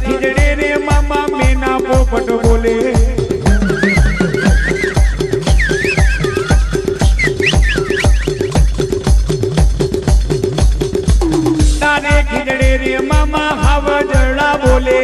खिजड़े रे मामा मीना पोपट बोले तारे खिजड़े रे मामा हावजड़ा बोले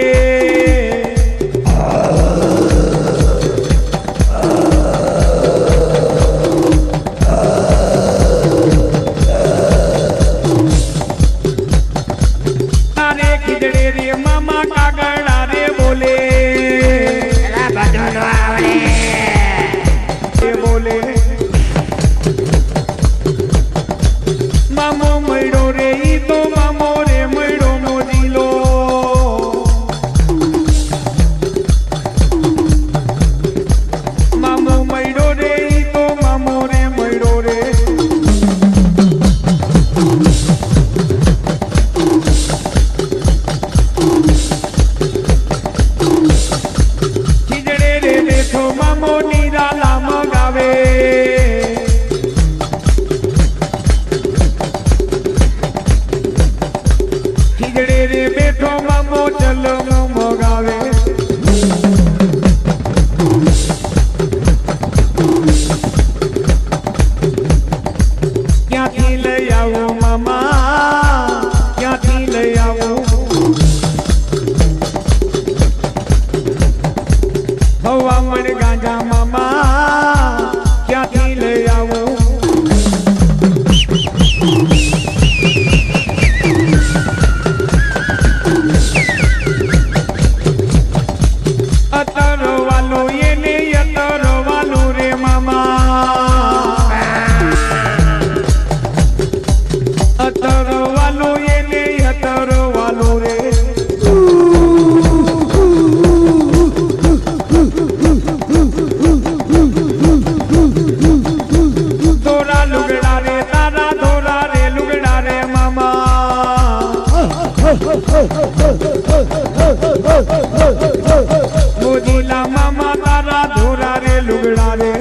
मोदीला मामा तारा धोरा रे लुगड़ा रे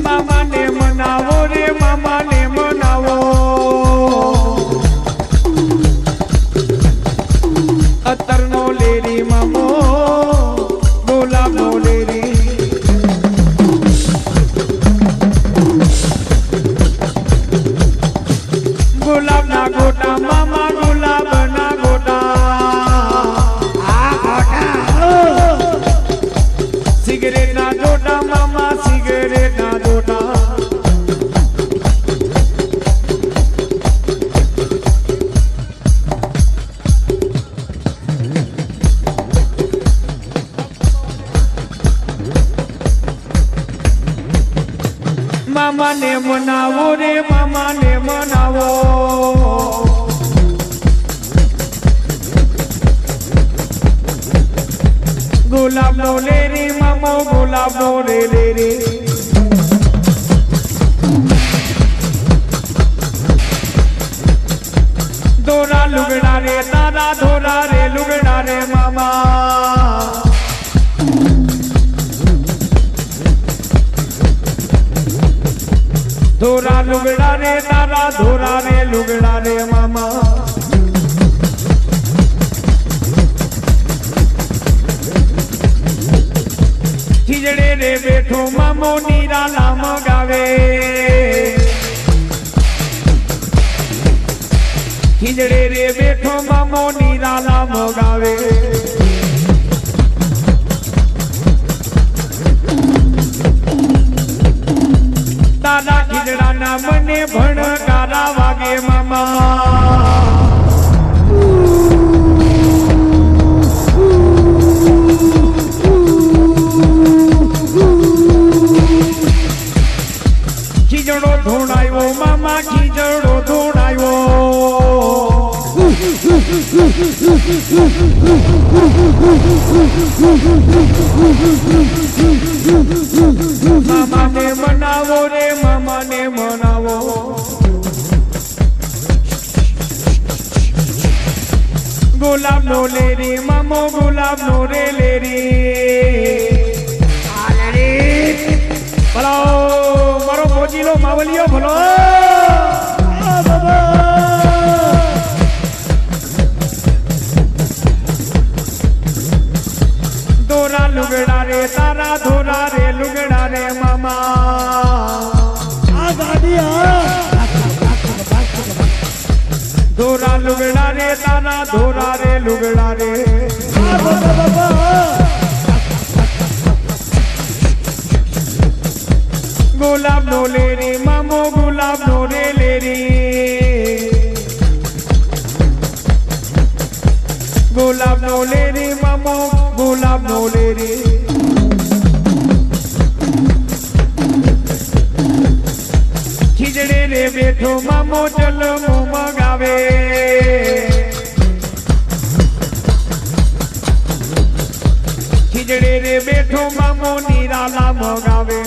मामा ने मनावो रे मामा ने मनावो अतर नो लेरी मामो गुलाब नो लेरी गुलाब ना गोटा मामा गुलाब ना गोटा सिगरेट ना जोटा मामा सिगरेट ना जोटा मामा ने मनावो रे मामा ने मनावो गुलाब नो ले रे मामो गुलाब नो ले रे दोरा लुगड़ा रे तारा धोरा रे लुगड़ा रे मामा धोरा लुगड़ा रे तारा धोरा रे लुगड़ा रे मामा खिजड़े रे बैठो मामो नीरा लाम गावे खिजड़े रे बैठो मामो नीरा लाम गावे तारा खिजड़ा ना मने भणकारा वागे मामा खिजड़ो धोड़ायो मामा खिजड़ो धोड़ायो मामा ने मनावो रे मामा ने मनावो ગુલાબ નો લેરી મામો ગુલાબ નો રે લેરી ભલો મારો મોજીલો માવલિયો ભલો દોરા લુગડા રે તારા ધોરા રે લુગડા રે મામા આ ગાડી ધોરા લુગડા રે તારા ધોરા રે લુગડા રે ગુલાબ નો લેરી મામો ગુલાબ નો રે લેરી ગુલાબ નો લેરી મામો ગુલાબ નો લેરી ખીજડે રે બેઠો મામો ચલમો મગાવે ખીજડે રે બેઠો મામો નિરાલા મગાવે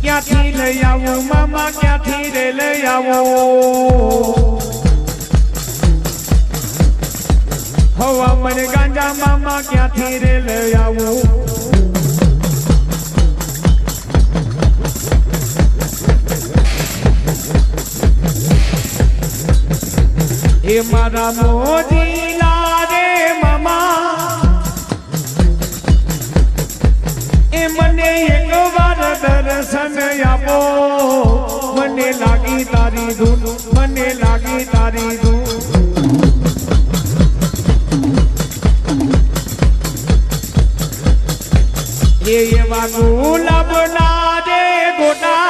ક્યાંથી લઈ આવું મામા ક્યાંથી રે લઈ આવો હવા મને ગાંજા મામા ક્યાંથી રે લઈ આવો એ મારા મોજીલા રે મામા એ મને એક વાર દર્શન આપો મને લાગી તારી ધૂન મને લાગી તારી ધૂન એ એવા ગુલાબ ના રે ગોટા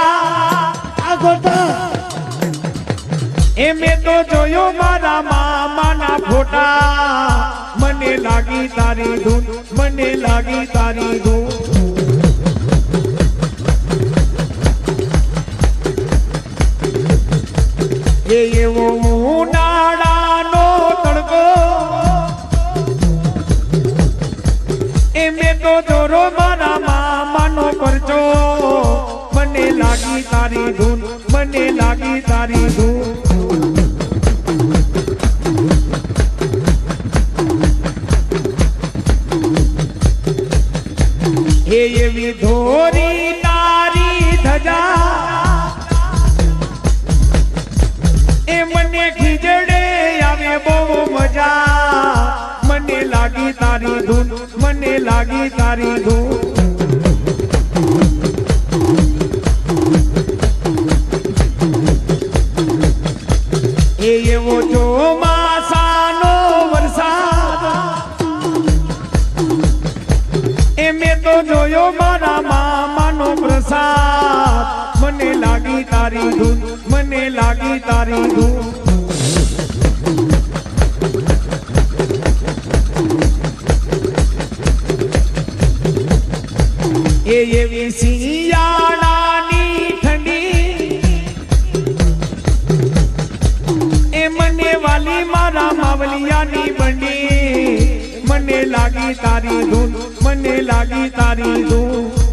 એ મેં તો જોયો મારા મામાના ફોટા મને લાગી તારી ધૂન મને લાગી તારી ધૂન એ એવો ઉનાળાનો તડકો એ મેં તો જોરો મારા મામાનો પરચો મને લાગી તારી ધૂન મને લાગી તારી ધૂન એ એવી ધોરી તારી ધજા એ મને ખીજડે આવે બહુ મજા મને લાગી તારી ધૂન મને લાગી તારી ધૂન એ એવો ચોમાસાનો વરસાદ એ મેં તો જોયો મારા મામાનો પ્રસાદ મને લાગી તારી ધૂન મને લાગી તારી ધૂન એ એવી શિયાળાની ઠંડી એ મને વાલી મારા માવલિયાની બંડી મને લાગી તારી ધૂન મને લાગી તારી ધૂન